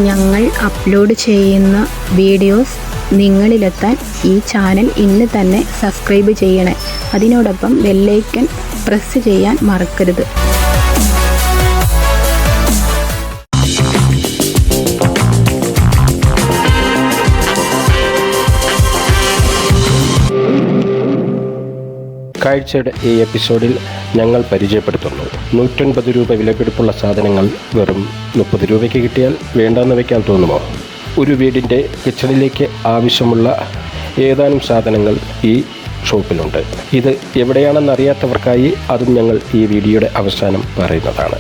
ഞങ്ങൾ അപ്ലോഡ് ചെയ്യുന്ന വീഡിയോസ് നിങ്ങളിലെത്താൻ ഈ ചാനൽ ഇന്ന് തന്നെ സബ്സ്ക്രൈബ് ചെയ്യണേ. അതിനോടൊപ്പം ബെല്ലൈക്കൺ പ്രസ് ചെയ്യാൻ മറക്കരുത്. കാഴ്ചയുടെ ഈ എപ്പിസോഡിൽ ഞങ്ങൾ പരിചയപ്പെടുത്തുന്നു 150 രൂപ വിലപിടിപ്പുള്ള സാധനങ്ങൾ വെറും 30 രൂപയ്ക്ക് കിട്ടിയാൽ വേണ്ടാന്ന് വയ്ക്കാൻ തോന്നുമോ? ഒരു വീടിൻ്റെ കിച്ചണിലേക്ക് ആവശ്യമുള്ള ഏതാനും സാധനങ്ങൾ ഈ ഷോപ്പിലുണ്ട്. ഇത് എവിടെയാണെന്നറിയാത്തവർക്കായി അതും ഞങ്ങൾ ഈ വീഡിയോയുടെ അവസാനം പറയുന്നതാണ്.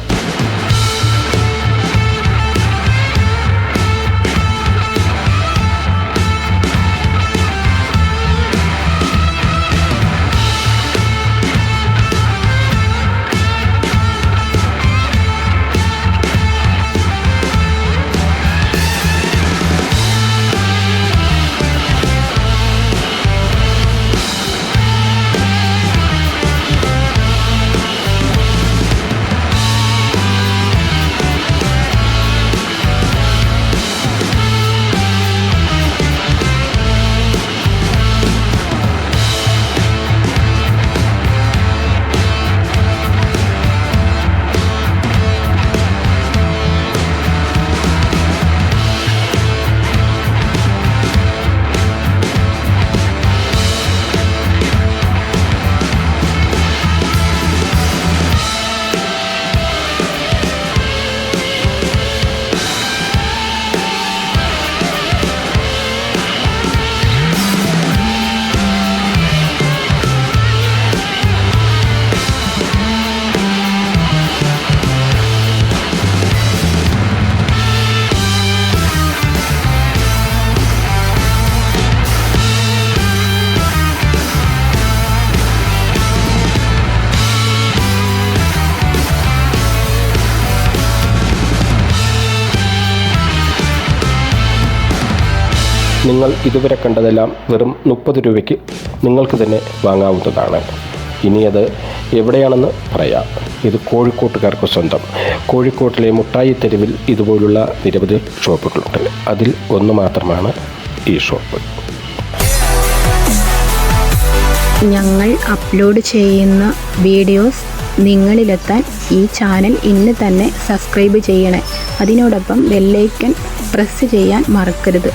നിങ്ങൾ ഇതുവരെ കണ്ടതെല്ലാം വെറും 30 രൂപയ്ക്ക് നിങ്ങൾക്ക് തന്നെ വാങ്ങാവുന്നതാണ്. ഇനി അത് എവിടെയാണെന്ന് പറയാം. ഇത് കോഴിക്കോട്ടുകാർക്ക് സ്വന്തം. കോഴിക്കോട്ടിലെ മുട്ടായി തെരുവിൽ ഇതുപോലുള്ള നിരവധി ഷോപ്പുകളുണ്ട്. അതിൽ ഒന്ന് മാത്രമാണ് ഈ ഷോപ്പ്. ഞങ്ങൾ അപ്ലോഡ് ചെയ്യുന്ന വീഡിയോസ് നിങ്ങളിലെത്താൻ ഈ ചാനൽ ഇന്ന് തന്നെ സബ്സ്ക്രൈബ് ചെയ്യണേ. അതിനോടൊപ്പം ബെല്ലൈക്കൺ പ്രസ് ചെയ്യാൻ മറക്കരുത്.